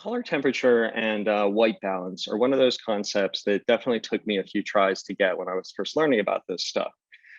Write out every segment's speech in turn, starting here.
Color temperature and white balance are one of those concepts that definitely took me a few tries to get when I was first learning about this stuff.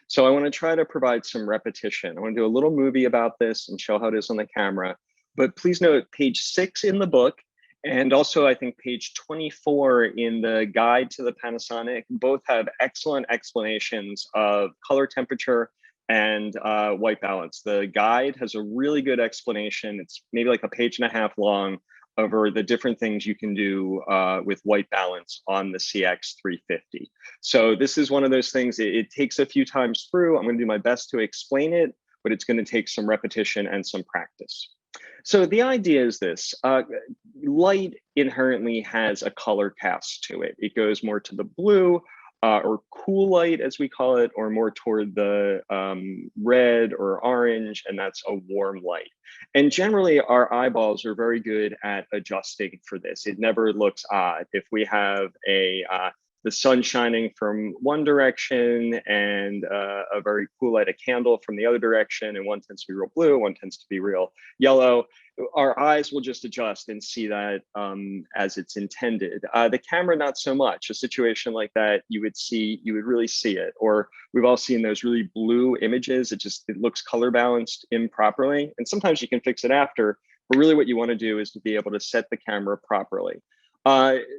So I want to try to provide some repetition. I want to do a little movie about this and show how it is on the camera. But please note page 6 in the book, and also I think page 24 in the guide to the Panasonic, both have excellent explanations of color temperature and white balance. The guide has a really good explanation. It's maybe like a page and a half long over the different things you can do with white balance on the CX350. So this is one of those things, it takes a few times through. I'm going to do my best to explain it, but it's going to take some repetition and some practice. So the idea is this, light inherently has a color cast to it. It goes more to the blue, or cool light, as we call it, or more toward the red or orange, and that's a warm light. And generally, our eyeballs are very good at adjusting for this. It never looks odd. If we have the sun shining from one direction and a very cool light, a candle from the other direction, and one tends to be real blue, one tends to be real yellow, our eyes will just adjust and see that as it's intended. The camera, not so much. A situation like that, you would really see it. Or we've all seen those really blue images. It looks color balanced improperly. And sometimes you can fix it after, but really what you want to do is to be able to set the camera properly.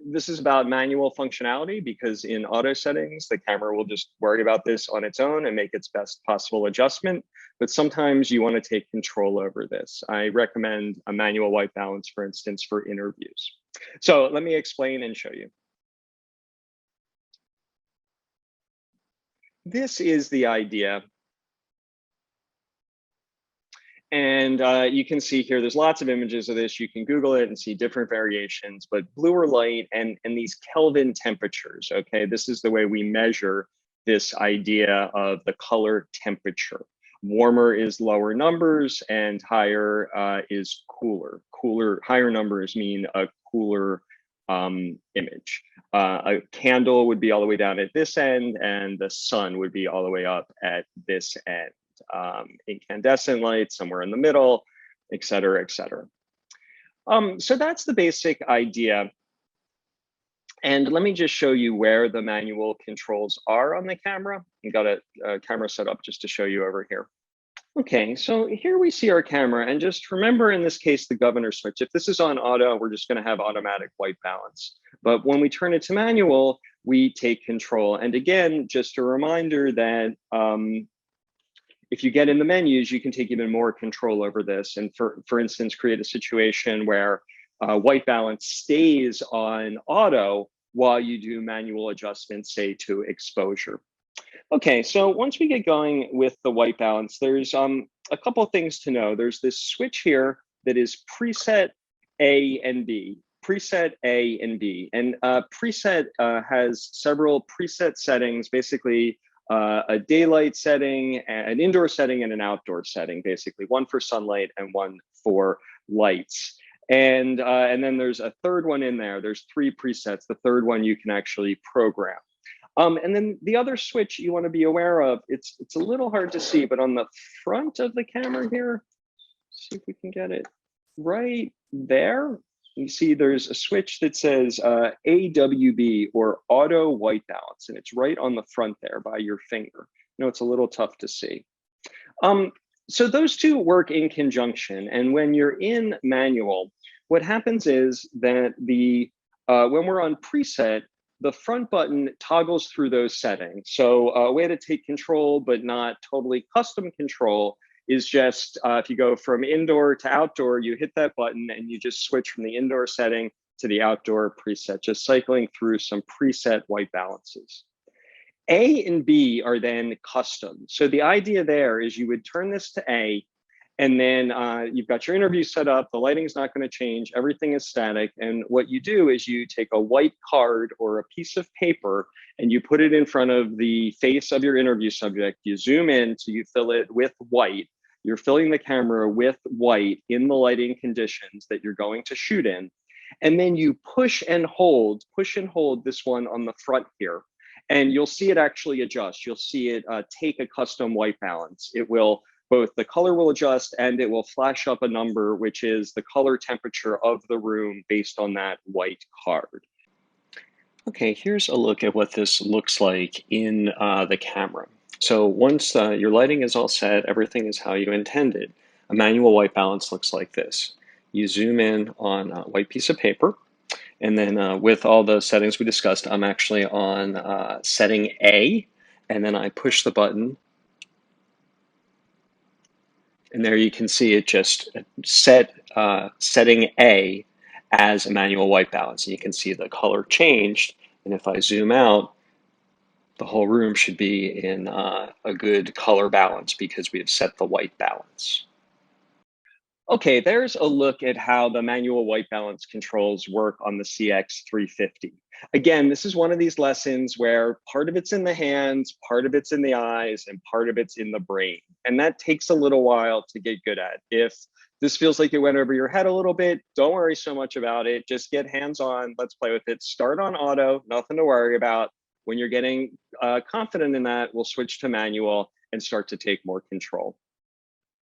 This is about manual functionality, because in auto settings, the camera will just worry about this on its own and make its best possible adjustment. But sometimes you want to take control over this. I recommend a manual white balance, for instance, for interviews. So let me explain and show you. This is the idea. And you can see here, there's lots of images of this. You can Google it and see different variations, but bluer light and these Kelvin temperatures, okay? This is the way we measure this idea of the color temperature. Warmer is lower numbers and higher is cooler. Higher numbers mean a cooler image. A candle would be all the way down at this end, and the sun would be all the way up at this end. Incandescent light somewhere in the middle, et cetera, et cetera. So that's the basic idea. And let me just show you where the manual controls are on the camera. I've got a camera set up just to show you over here. Okay, so here we see our camera, and just remember in this case, the governor switch. If this is on auto, we're just going to have automatic white balance. But when we turn it to manual, we take control. And again, just a reminder that if you get in the menus, you can take even more control over this. And for instance, create a situation where white balance stays on auto while you do manual adjustments, say to exposure. Okay, so once we get going with the white balance, there's a couple of things to know. There's this switch here that is preset A and B. Preset A and B. And preset has several preset settings, basically a daylight setting, an indoor setting, and an outdoor setting, basically one for sunlight and one for lights. And then there's a third one in there. There's 3 presets. The third one you can actually program. And then the other switch you want to be aware of, it's a little hard to see, but on the front of the camera here, see if we can get it right there. You see there's a switch that says AWB, or auto white balance, and it's right on the front there by your finger. You know, it's a little tough to see. So those two work in conjunction. And when you're in manual, what happens is that when we're on preset, the front button toggles through those settings. So a way to take control, but not totally custom control, is just if you go from indoor to outdoor, you hit that button and you just switch from the indoor setting to the outdoor preset, just cycling through some preset white balances. A and B are then custom. So the idea there is you would turn this to A, and then you've got your interview set up, the lighting's not going to change, everything is static. And what you do is you take a white card or a piece of paper and you put it in front of the face of your interview subject. You zoom in so you fill it with white. You're filling the camera with white in the lighting conditions that you're going to shoot in. And then you push and hold this one on the front here. And you'll see it actually adjust. You'll see it take a custom white balance. It will both the color will adjust and it will flash up a number, which is the color temperature of the room based on that white card. Okay, here's a look at what this looks like in the camera. So once your lighting is all set, everything is how you intended. A manual white balance looks like this. You zoom in on a white piece of paper, and then with all the settings we discussed, I'm actually on setting A, and then I push the button, and there you can see it just setting A as a manual white balance. And you can see the color changed, and if I zoom out, the whole room should be in a good color balance because we have set the white balance. Okay, there's a look at how the manual white balance controls work on the CX350. Again, this is one of these lessons where part of it's in the hands, part of it's in the eyes, and part of it's in the brain. And that takes a little while to get good at. If this feels like it went over your head a little bit, don't worry so much about it. Just get hands on. Let's play with it. Start on auto, nothing to worry about. When you're getting confident in that, we'll switch to manual and start to take more control.